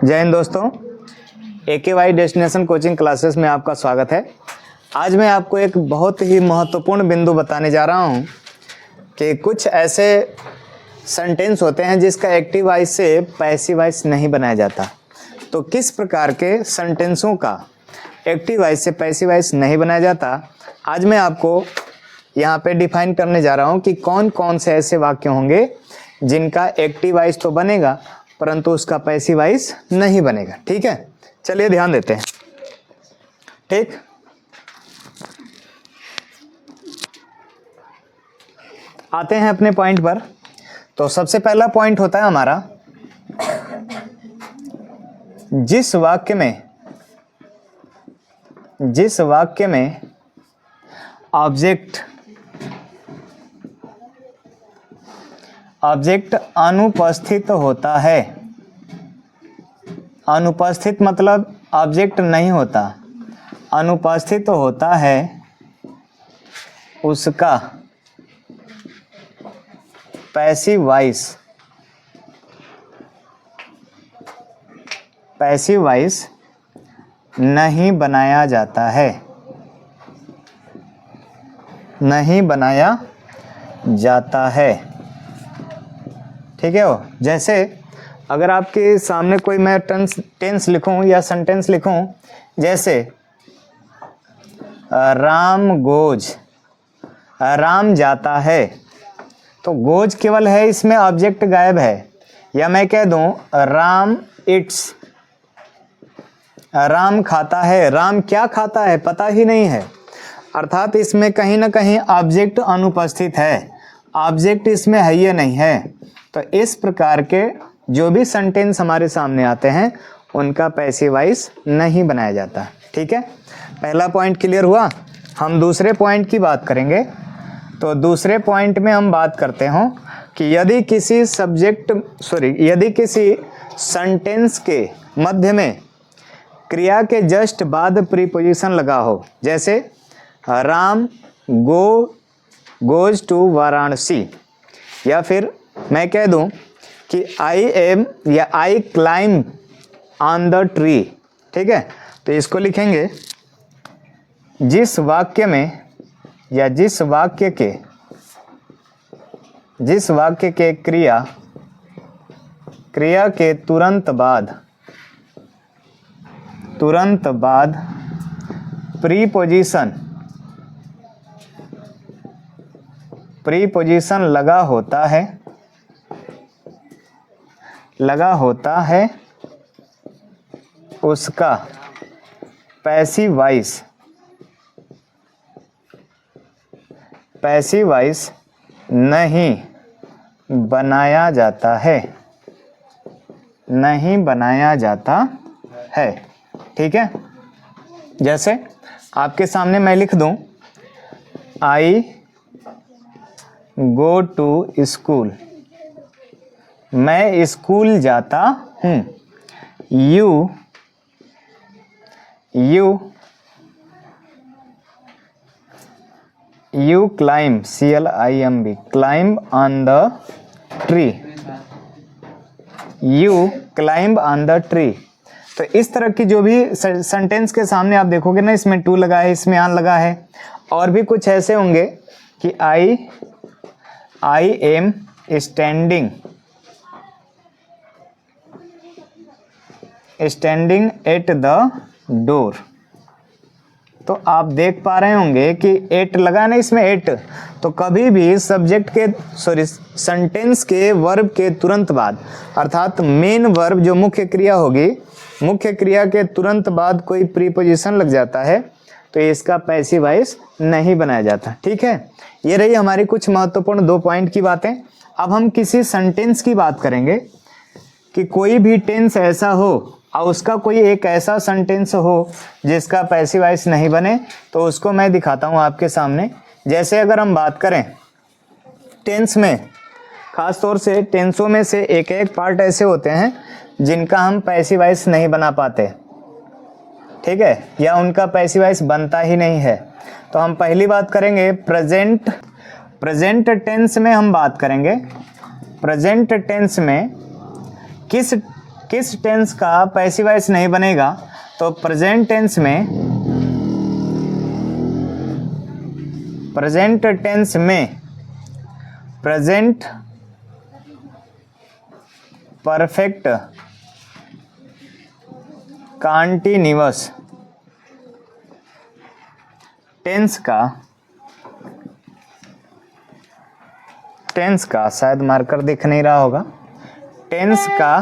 जय हिंद दोस्तों, AKY destination coaching classes में आपका स्वागत है। आज मैं आपको एक बहुत ही महत्वपूर्ण बिंदु बताने जा रहा हूं कि कुछ ऐसे सेंटेंस होते हैं जिसका एक्टिव वॉइस से पैसिव वॉइस नहीं बनाया जाता। तो किस प्रकार के सेंटेंसों का एक्टिव वॉइस से पैसिव वॉइस नहीं बनाया जाता, आज मैं आपको यहाँ पे डिफाइन करने जा रहा हूँ कि कौन कौन से ऐसे वाक्य होंगे जिनका एक्टिव वॉइस तो बनेगा परंतु उसका पैसिव वॉइस नहीं बनेगा। ठीक है, चलिए ध्यान देते हैं। ठीक, आते हैं अपने पॉइंट पर। तो सबसे पहला पॉइंट होता है हमारा, जिस वाक्य में ऑब्जेक्ट अनुपस्थित होता है। अनुपस्थित मतलब ऑब्जेक्ट नहीं होता, अनुपस्थित होता है, उसका पैसिव वॉइस नहीं बनाया जाता है, नहीं बनाया जाता है। ठीक है, वो जैसे अगर आपके सामने कोई मैं टेंस लिखूं या सेंटेंस लिखूं, जैसे राम जाता है, तो गोज केवल है, इसमें ऑब्जेक्ट गायब है। या मैं कह दूं राम इट्स, राम खाता है, राम क्या खाता है पता ही नहीं है, अर्थात इसमें कहीं ना कहीं ऑब्जेक्ट अनुपस्थित है, ऑब्जेक्ट इसमें है या नहीं है। तो इस प्रकार के जो भी सेंटेंस हमारे सामने आते हैं उनका पैसिव वॉइस नहीं बनाया जाता। ठीक है, पहला पॉइंट क्लियर हुआ। हम दूसरे पॉइंट की बात करेंगे। तो दूसरे पॉइंट में हम बात करते हो कि यदि किसी सेंटेंस के मध्य में क्रिया के जस्ट बाद प्रीपोजिशन लगा हो, जैसे राम गोज टू वाराणसी, या फिर मैं कह दूं कि आई क्लाइंब ऑन द ट्री। ठीक है, तो इसको लिखेंगे जिस वाक्य में या जिस वाक्य के क्रिया के तुरंत बाद प्रीपोजिशन लगा होता है, उसका पैसिव वॉइस नहीं बनाया जाता है। ठीक है, जैसे आपके सामने मैं लिख दूं आई गो टू स्कूल, मैं स्कूल जाता हूँ। You climb, CLIMB, climb on the tree. You climb on the tree. तो इस तरह की जो भी सेंटेंस के सामने आप देखोगे ना, इसमें टू लगा है, इसमें ऑन लगा है, और भी कुछ ऐसे होंगे कि I am standing at the door. तो आप देख पा रहे होंगे कि एट लगा ना इसमें, एट। तो कभी भी सेंटेंस के वर्ब के तुरंत बाद, अर्थात मेन वर्ब जो मुख्य क्रिया होगी, मुख्य क्रिया के तुरंत बाद कोई प्रीपोजिशन लग जाता है तो इसका पैसिव वॉइस नहीं बनाया जाता। ठीक है, ये रही हमारी कुछ महत्वपूर्ण 2 पॉइंट की बातें। अब हम किसी सेंटेंस की बात करेंगे कि कोई भी टेंस ऐसा हो और उसका कोई एक ऐसा सेंटेंस हो जिसका पैसिव वॉइस नहीं बने, तो उसको मैं दिखाता हूँ आपके सामने। जैसे अगर हम बात करें टेंस में, खास तौर से टेंसों में से एक पार्ट ऐसे होते हैं जिनका हम पैसिव वॉइस नहीं बना पाते। ठीक है, या उनका पैसिव वॉइस बनता ही नहीं है। तो हम पहली बात करेंगे प्रेजेंट टेंस में हम बात करेंगे। प्रेजेंट टेंस में किस टेंस का पैसिव वॉइस नहीं बनेगा, तो प्रेजेंट टेंस में, प्रेजेंट टेंस में प्रेजेंट परफेक्ट कॉन्टिन्यूअस टेंस का शायद मार्कर दिख नहीं रहा होगा, टेंस का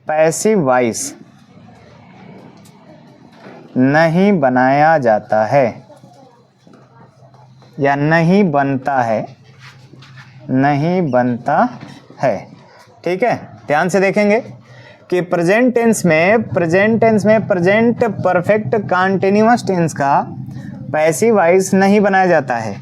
पैसिव वॉइस नहीं बनाया जाता है या नहीं बनता है, नहीं बनता है। ठीक है, ध्यान से देखेंगे कि प्रेजेंट टेंस में प्रेजेंट परफेक्ट कॉन्टिन्यूअस टेंस का पैसिव वॉइस नहीं बनाया जाता है।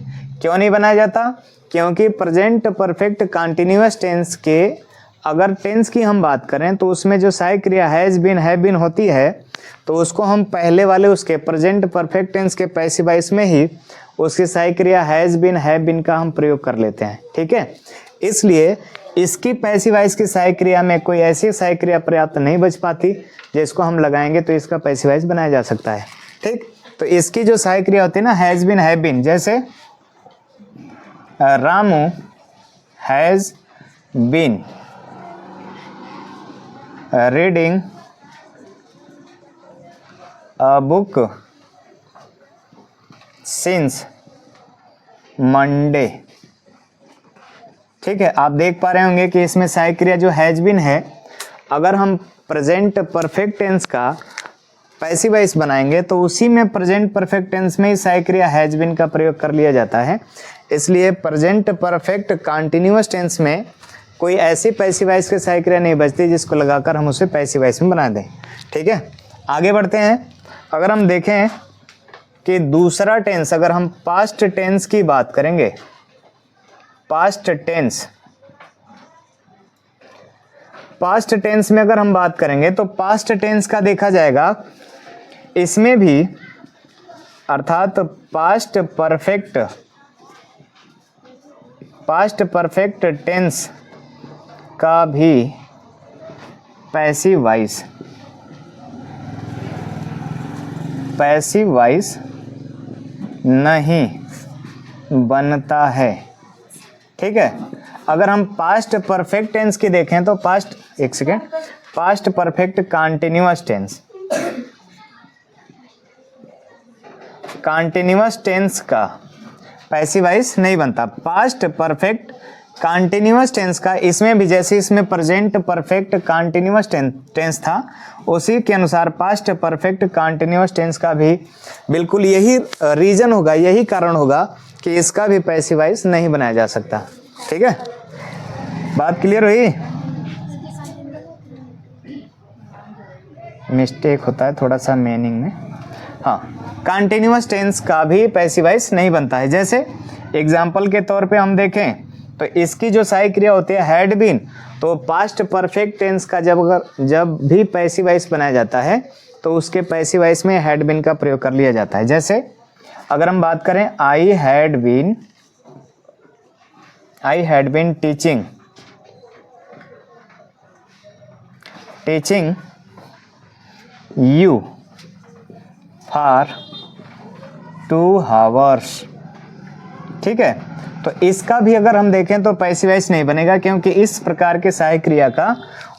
क्यों नहीं बनाया जाता? क्योंकि प्रेजेंट परफेक्ट कॉन्टिन्यूअस टेंस के अगर टेंस की हम बात करें तो उसमें जो सहायक क्रिया हैज़ बीन, हैव बीन होती है, तो उसको हम पहले वाले उसके प्रेजेंट परफेक्ट टेंस के पैसिव वॉइस में ही उसकी सहायक क्रिया हैज़ बीन, हैव बीन का हम प्रयोग कर लेते हैं। ठीक है, इसलिए इसकी पैसिव वॉइस की सहायक क्रिया में कोई ऐसी सहायक क्रिया पर्याप्त नहीं बच पाती जिसको हम लगाएंगे तो इसका पैसिव वॉइस बनाया जा सकता है। ठीक, तो इसकी जो सहायक क्रिया होती है ना, हैज़ बीन, हैव बीन, जैसे Ramu has been reading a book since Monday. ठीक है, आप देख पा रहे होंगे कि इसमें सहायक क्रिया जो हैज बीन है, अगर हम प्रेजेंट परफेक्ट टेंस का पैसिव वॉइस बनाएंगे तो उसी में प्रेजेंट परफेक्ट टेंस में ही सहायक क्रिया हैज बीन का प्रयोग कर लिया जाता है। इसलिए प्रेजेंट परफेक्ट कॉन्टिन्यूअस टेंस में कोई ऐसी पैसिव वॉइस की सहायक क्रिया नहीं बचती जिसको लगाकर हम उसे पैसिव वॉइस में बना दें। ठीक है, आगे बढ़ते हैं। अगर हम देखें कि दूसरा टेंस, अगर हम पास्ट टेंस की बात करेंगे, पास्ट टेंस में अगर हम बात करेंगे तो पास्ट टेंस का देखा जाएगा, इसमें भी अर्थात पास्ट परफेक्ट टेंस का भी पैसिव वॉइस नहीं बनता है। ठीक है, अगर हम पास्ट परफेक्ट टेंस की देखें तो पास्ट परफेक्ट कॉन्टिन्यूअस टेंस का पैसिव वॉइस नहीं बनता। पास्ट परफेक्ट कॉन्टिन्यूअस टेंस का, इसमें भी जैसे इसमें प्रेजेंट परफेक्ट कॉन्टिन्यूअस टेंस था, उसी के अनुसार पास्ट परफेक्ट कॉन्टिन्यूअस टेंस का भी बिल्कुल यही रीजन होगा, यही कारण होगा कि इसका भी पैसिव वॉइस नहीं बनाया जा सकता। ठीक है, बात क्लियर हुई? मिस्टेक होता है थोड़ा सा मीनिंग में। हाँ, कॉन्टिन्यूअस टेंस का भी पैसिव वॉइस नहीं बनता है। जैसे एग्जाम्पल के तौर पे हम देखें तो इसकी जो सहायक क्रिया होती है हैड बीन, तो पास्ट परफेक्ट टेंस का जब भी पैसिव वॉइस बनाया जाता है तो उसके पैसिव वॉइस में हैड बीन का प्रयोग कर लिया जाता है। जैसे अगर हम बात करें, I had been teaching you for 2 hours. ठीक है, तो इसका भी अगर हम देखें तो पैसिव वॉइस नहीं बनेगा, क्योंकि इस प्रकार के सहायक क्रिया का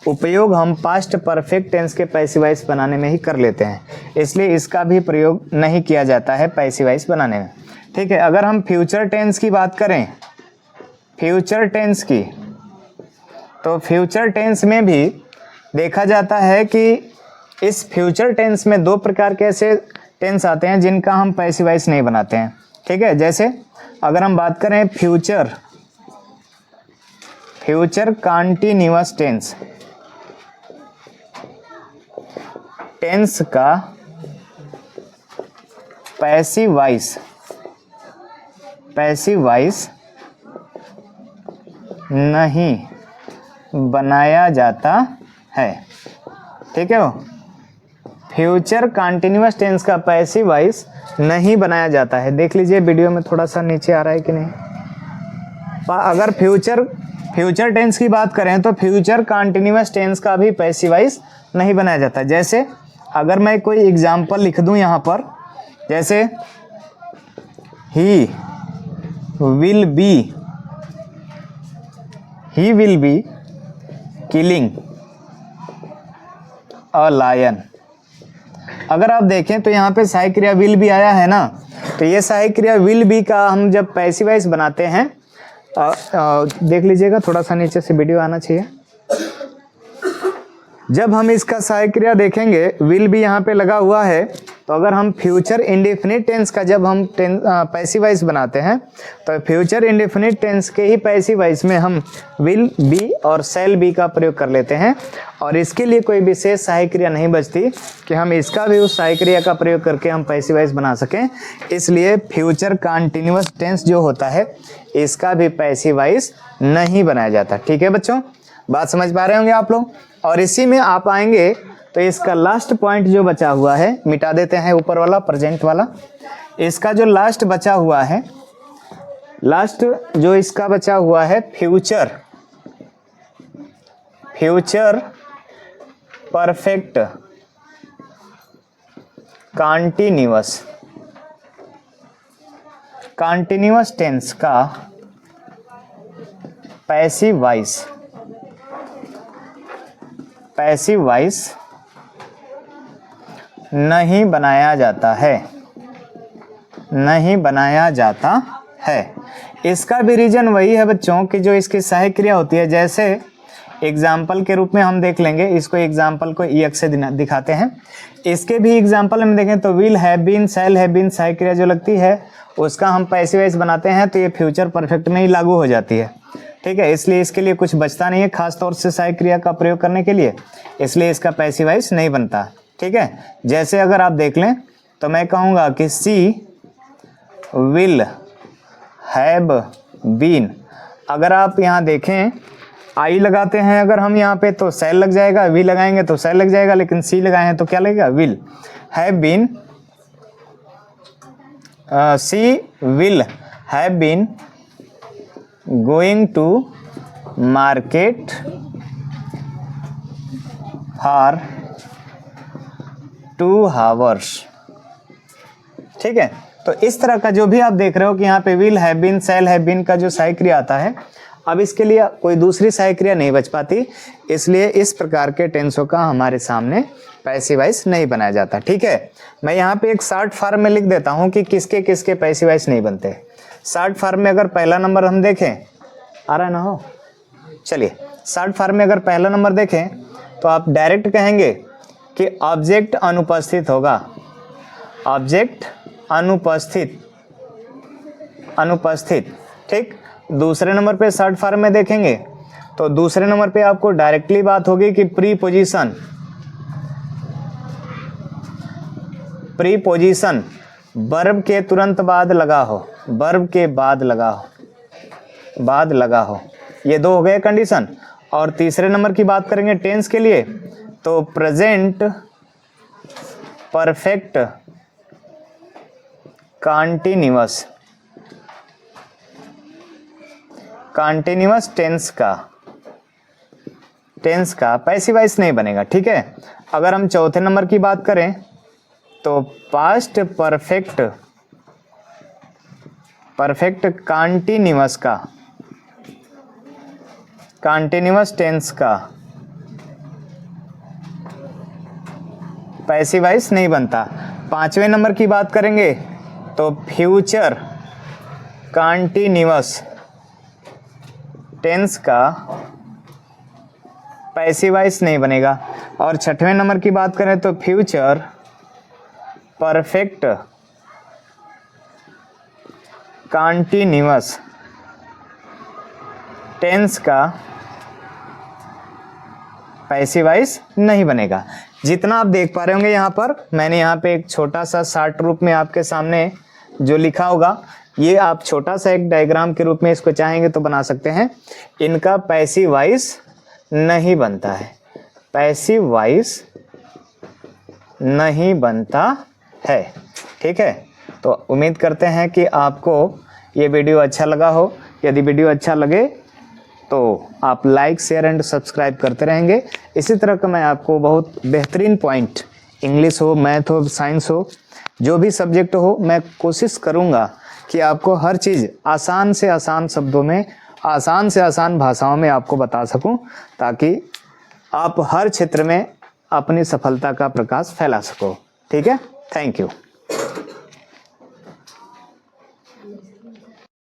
उपयोग हम पास्ट परफेक्ट टेंस के पैसिव वॉइस बनाने में ही कर लेते हैं, इसलिए इसका भी प्रयोग नहीं किया जाता है पैसिव वॉइस बनाने में। ठीक है, अगर हम फ्यूचर टेंस की बात करें, फ्यूचर टेंस की, तो फ्यूचर टेंस में भी देखा जाता है कि इस फ्यूचर टेंस में 2 प्रकार के ऐसे टेंस आते हैं जिनका हम पैसिव वॉइस नहीं बनाते हैं। ठीक है, जैसे अगर हम बात करें फ्यूचर कॉन्टिन्यूअस टेंस का पैसिव वॉइस नहीं बनाया जाता है। ठीक है, वो फ्यूचर कॉन्टिन्यूअस टेंस का पैसिव वॉइस नहीं बनाया जाता है। देख लीजिए वीडियो में थोड़ा सा नीचे आ रहा है कि नहीं। अगर फ्यूचर फ्यूचर टेंस की बात करें तो फ्यूचर कंटिन्यूअस टेंस का भी पैसिव वॉइस नहीं बनाया जाता। जैसे अगर मैं कोई एग्जाम्पल लिख दूं यहाँ पर, जैसे ही will be killing a lion. अगर आप देखें तो यहाँ पे सहायक क्रिया विल बी आया है ना, तो ये सहायक क्रिया विल बी का हम जब पैसिव वॉइस बनाते हैं, देख लीजिएगा थोड़ा सा नीचे से वीडियो आना चाहिए। जब हम इसका सहायक क्रिया देखेंगे, विल बी यहाँ पे लगा हुआ है, तो अगर हम फ्यूचर इंडेफिनिट टेंस का जब हम पैसिव वॉइस बनाते हैं, तो फ्यूचर इंडेफिनिट टेंस के ही पैसिव वॉइस में हम विल बी और शैल बी का प्रयोग कर लेते हैं, और इसके लिए कोई विशेष सहायक क्रिया नहीं बचती कि हम इसका भी उस सहायक क्रिया का प्रयोग करके हम पैसिव वॉइस बना सकें। इसलिए फ्यूचर कंटिन्यूअस टेंस जो होता है, इसका भी पैसिव वॉइस नहीं बनाया जाता। ठीक है बच्चों, बात समझ पा रहे होंगे आप लोग। और इसी में आप आएंगे तो इसका लास्ट पॉइंट जो बचा हुआ है, मिटा देते हैं ऊपर वाला प्रेजेंट वाला। इसका जो लास्ट बचा हुआ है, लास्ट जो इसका बचा हुआ है फ्यूचर परफेक्ट कंटिन्यूअस टेंस का पैसिव वॉइस नहीं बनाया जाता है। इसका भी रीजन वही है बच्चों कि जो इसकी सहायक क्रिया होती है, जैसे एग्जाम्पल के रूप में हम देख लेंगे, इसको एग्जाम्पल को EX से दिखाते हैं। इसके भी एग्जाम्पल में देखें तो will have been, shall have been सहायक क्रिया जो लगती है, उसका हम पैसिव वॉइस बनाते हैं तो ये फ्यूचर परफेक्ट में ही लागू हो जाती है। ठीक है, इसलिए इसके लिए कुछ बचता नहीं है खास तौर से सहायक क्रिया का प्रयोग करने के लिए, इसलिए इसका पैसिव वॉइस नहीं बनता। ठीक है, जैसे अगर आप देख लें तो मैं कहूँगा कि सी विल हैव बीन। अगर आप यहाँ देखें, आई लगाते हैं अगर हम यहाँ पे तो शैल लग जाएगा, वी लगाएंगे तो शैल लग जाएगा, लेकिन सी लगाए हैं तो क्या लगेगा, will have been. She will have been going to market for 2 hours. ठीक है, तो इस तरह का जो भी आप देख रहे हो कि यहाँ पे will have been, shall have been का जो सहायक क्रिया आता है, अब इसके लिए कोई दूसरी सहायक क्रिया नहीं बच पाती, इसलिए इस प्रकार के टेंसों का हमारे सामने पैसिव वॉइस नहीं बनाया जाता। ठीक है, मैं यहाँ पे एक शॉर्ट फॉर्म में लिख देता हूँ कि किसके किसके पैसिव वॉइस नहीं बनते। शॉर्ट फॉर्म में अगर पहला नंबर हम देखें, आ रहा है ना हो, चलिए शॉर्ट फॉर्म में अगर पहला नंबर देखें तो आप डायरेक्ट कहेंगे कि ऑब्जेक्ट अनुपस्थित होगा, ऑब्जेक्ट अनुपस्थित। ठीक, दूसरे नंबर पे शॉर्ट फॉर्म में देखेंगे तो दूसरे नंबर पे आपको डायरेक्टली बात होगी कि प्रीपोजिशन वर्ब के तुरंत बाद लगा हो, वर्ब के बाद लगा हो, ये दो हो गए कंडीशन। और तीसरे नंबर की बात करेंगे टेंस के लिए तो प्रेजेंट परफेक्ट कंटिन्यूअस टेंस का पैसिव वॉइस नहीं बनेगा। ठीक है, अगर हम चौथे नंबर की बात करें तो पास्ट परफेक्ट कंटिन्यूअस टेंस का पैसिव वॉइस नहीं बनता। पांचवें नंबर की बात करेंगे तो फ्यूचर कंटिन्यूअस टेंस का पैसिव वॉइस नहीं बनेगा। और छठवें नंबर की बात करें तो फ्यूचर परफेक्ट कंटिन्यूअस टेंस का पैसिव वॉइस नहीं बनेगा। जितना आप देख पा रहे होंगे यहाँ पर, मैंने यहाँ पे एक छोटा सा शार्ट रूप में आपके सामने जो लिखा होगा, ये आप छोटा सा एक डायग्राम के रूप में इसको चाहेंगे तो बना सकते हैं। इनका पैसिव वॉइस नहीं बनता है, पैसिव वॉइस नहीं बनता है। ठीक है, तो उम्मीद करते हैं कि आपको ये वीडियो अच्छा लगा हो। यदि वीडियो अच्छा लगे तो आप लाइक शेयर एंड सब्सक्राइब करते रहेंगे। इसी तरह का मैं आपको बहुत बेहतरीन पॉइंट, इंग्लिश हो, मैथ हो, साइंस हो, जो भी सब्जेक्ट हो, मैं कोशिश करूँगा कि आपको हर चीज़ आसान से आसान शब्दों में, आसान से आसान भाषाओं में आपको बता सकूं, ताकि आप हर क्षेत्र में अपनी सफलता का प्रकाश फैला सको। ठीक है, थैंक यू।